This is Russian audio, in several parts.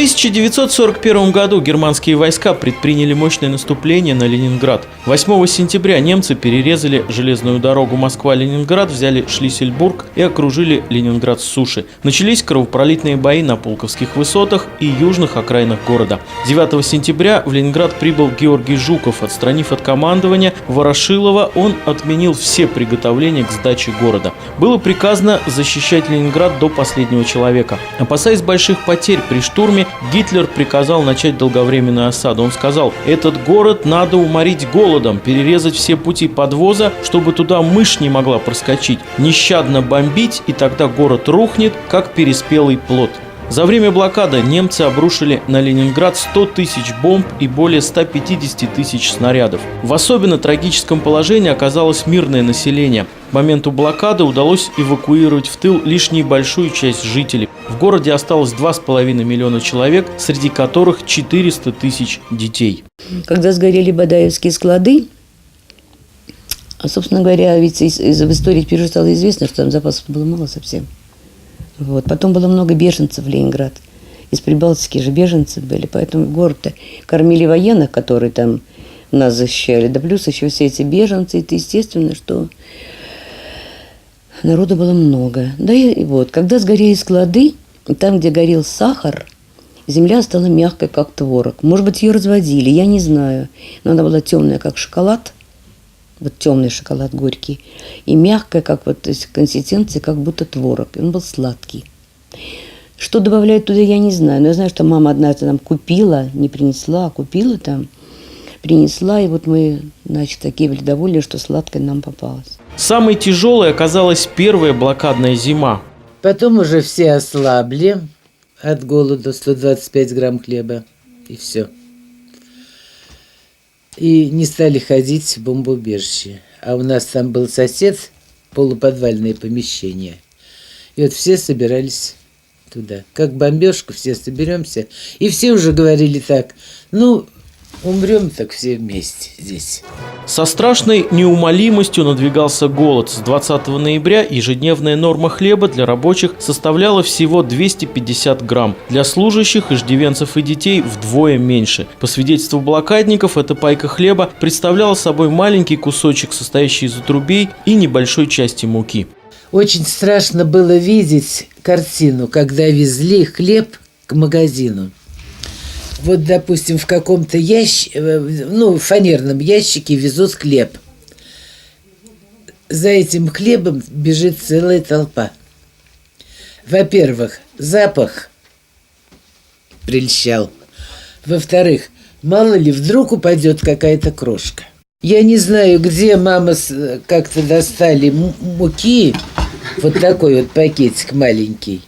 1941 году германские войска предприняли мощное наступление на Ленинград. 8 сентября немцы перерезали железную дорогу Москва-Ленинград, взяли Шлиссельбург и окружили Ленинград с суши. Начались кровопролитные бои на Пулковских высотах и южных окраинах города. 9 сентября в Ленинград прибыл Георгий Жуков. Отстранив от командования Ворошилова, он отменил все приготовления к сдаче города. Было приказано защищать Ленинград до последнего человека. Опасаясь больших потерь при штурме, Гитлер приказал начать долговременную осаду. Он сказал: «Этот город надо уморить голодом, перерезать все пути подвоза, чтобы туда мышь не могла проскочить, нещадно бомбить, и тогда город рухнет, как переспелый плод». За время блокады немцы обрушили на Ленинград 100 тысяч бомб и более 150 тысяч снарядов. В особенно трагическом положении оказалось мирное население. К моменту блокады удалось эвакуировать в тыл лишь небольшую часть жителей. В городе осталось 2,5 миллиона человек, среди которых 400 тысяч детей. Когда сгорели бадаевские склады, собственно говоря, ведь в истории впервые стало известно, что там запасов было мало совсем. Вот. Потом было много беженцев в Ленинград. Из Прибалтики же беженцы были, поэтому город-то кормили военных, которые там нас защищали. Да плюс еще все эти беженцы. Это естественно, что народу было много. Да и вот, когда сгорели склады, там, где горел сахар, земля стала мягкой, как творог. Может быть, ее разводили, я не знаю. Но она была темная, как шоколад. Вот темный шоколад горький, и мягкая, как вот из консистенции, как будто творог. И он был сладкий. Что добавляют туда, я не знаю. Но я знаю, что мама однажды нам купила, не принесла, а купила там, принесла. И вот мы, значит, такие были довольны, что сладкое нам попалось. Самой тяжелой оказалась первая блокадная зима. Потом уже все ослабли от голода, 125 грамм хлеба, и все. И не стали ходить в бомбоубежище. А у нас там был сосед, полуподвальное помещение. И вот все собирались туда. Как бомбежку, все соберемся. И все уже говорили так: ну, умрем так все вместе здесь. Со страшной неумолимостью надвигался голод. С 20 ноября ежедневная норма хлеба для рабочих составляла всего 250 грамм. Для служащих, иждивенцев и детей вдвое меньше. По свидетельству блокадников, эта пайка хлеба представляла собой маленький кусочек, состоящий из отрубей и небольшой части муки. Очень страшно было видеть картину, когда везли хлеб к магазину. Вот, допустим, в каком-то фанерном ящике везут хлеб. За этим хлебом бежит целая толпа. Во-первых, запах прельщал. Во-вторых, мало ли, вдруг упадет какая-то крошка. Я не знаю, где мама как-то достали муки, вот такой вот пакетик маленький,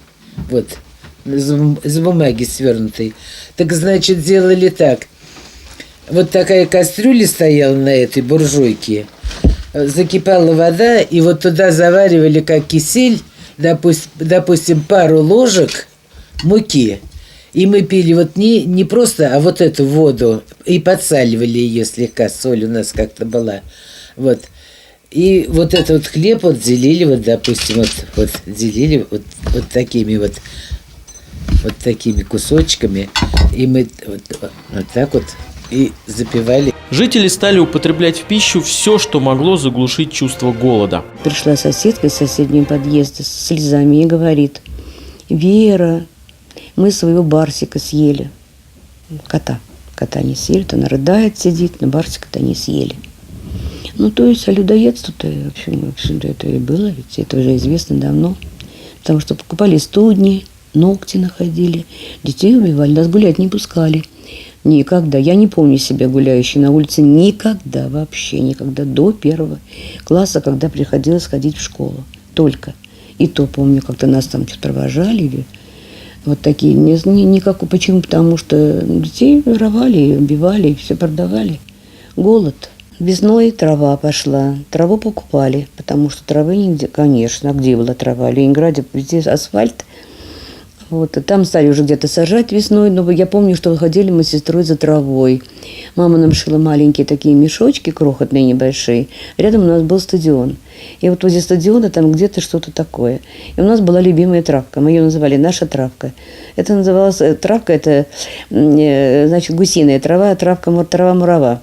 вот, из бумаги свернутой. Так, значит, делали так. Вот такая кастрюля стояла на этой буржуйке. Закипала вода, и вот туда заваривали как кисель, допустим, пару ложек муки. И мы пили вот не просто, а вот эту воду. И подсаливали ее слегка, соль у нас как-то была. Вот. И вот этот вот хлеб вот делили, вот, допустим, вот делили вот такими кусочками, и мы вот так вот и запивали. Жители стали употреблять в пищу все, что могло заглушить чувство голода. Пришла соседка из соседнего подъезда с слезами и говорит: «Вера, мы своего барсика съели». Кота не съели, то она рыдает, сидит, но барсика-то не съели. Ну, то есть, а людоедство-то, в общем, это и было, ведь это уже известно давно. Потому что покупали студни, ногти находили, детей убивали, нас гулять не пускали. Никогда. Я не помню себя гуляющей на улице никогда, вообще никогда, до 1 класса, когда приходилось ходить в школу. Только. И то помню, как-то нас там что-то провожали. Вот такие. Никак. Почему? Потому что детей воровали, убивали, все продавали. Голод. Весной трава пошла. Траву покупали, потому что травы нигде, конечно, а где была трава? В Ленинграде везде асфальт. Вот, и там стали уже где-то сажать весной, но я помню, что выходили мы с сестрой за травой. Мама нам шила маленькие такие мешочки, крохотные, небольшие. Рядом у нас был стадион. И вот возле стадиона там где-то что-то такое. И у нас была любимая травка, мы ее называли «наша травка». Это называлась, травка, это, значит, гусиная трава, трава мурава.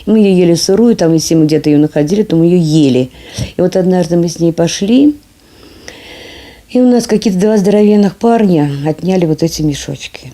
И мы ее ели сырую, там, если мы где-то ее находили, то мы ее ели. И вот однажды мы с ней пошли, и у нас какие-то два здоровенных парня отняли вот эти мешочки.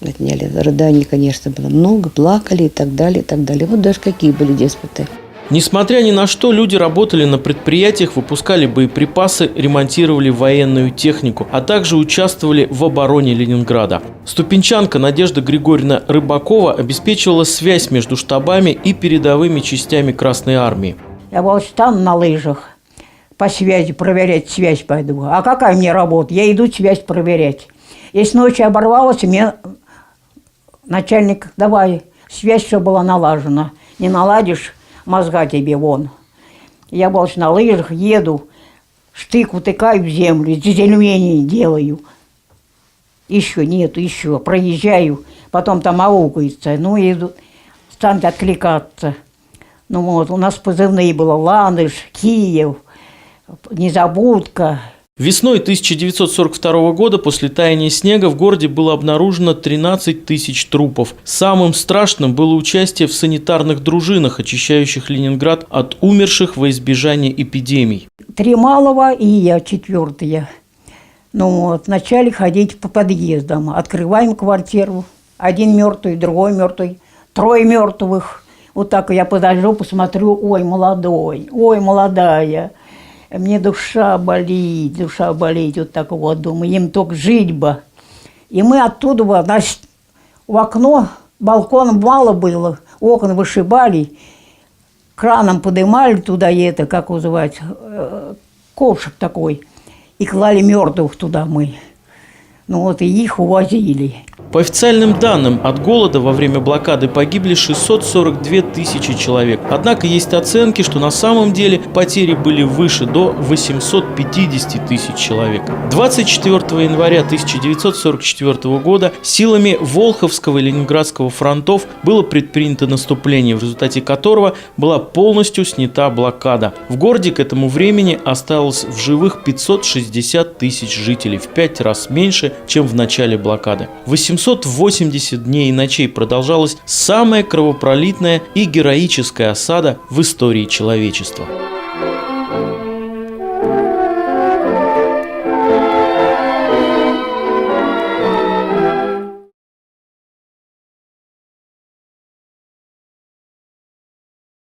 Отняли. Рыданий, конечно, было много, плакали и так далее, и так далее. Вот даже какие были деспоты. Несмотря ни на что, люди работали на предприятиях, выпускали боеприпасы, ремонтировали военную технику, а также участвовали в обороне Ленинграда. Ступенчанка Надежда Григорьевна Рыбакова обеспечивала связь между штабами и передовыми частями Красной Армии. Я вот стану на лыжах, по связи, проверять связь пойду. А какая мне работа? Я иду связь проверять. Если ночью оборвалась, мне начальник, давай, связь все была налажена. Не наладишь, мозга тебе вон. Я больше на лыжах еду, штык утыкаю в землю, зеленение делаю. Еще нету, еще. Проезжаю, потом там аукается. Ну, иду, станут откликаться. Ну вот, у нас позывные было Ландыш, Киев, Незабудка. Весной 1942 года после таяния снега в городе было обнаружено 13 тысяч трупов. Самым страшным было участие в санитарных дружинах, очищающих Ленинград от умерших во избежание эпидемий. 3 малого и я 4. Ну вот, начали ходить по подъездам. Открываем квартиру. 1 мертвый, другой мертвый, 3 мертвых. Вот так я подожду, посмотрю, ой, молодой, ой, молодая. Мне душа болит, вот так вот думаю, им только жить бы. И мы оттуда, значит, в окно, балкон мало было, окна вышибали, краном поднимали туда, и это, как называется, ковшик такой, и клали мертвых туда мы. Ну вот и их увозили. По официальным данным, от голода во время блокады погибли 642 тысячи человек. Однако есть оценки, что на самом деле потери были выше, до 850 тысяч человек. 24 января 1944 года силами Волховского и Ленинградского фронтов было предпринято наступление, в результате которого была полностью снята блокада. В городе к этому времени осталось в живых 560 тысяч жителей, в 5 раз меньше, чем в начале блокады. 880 дней и ночей продолжалась самая кровопролитная и героическая осада в истории человечества.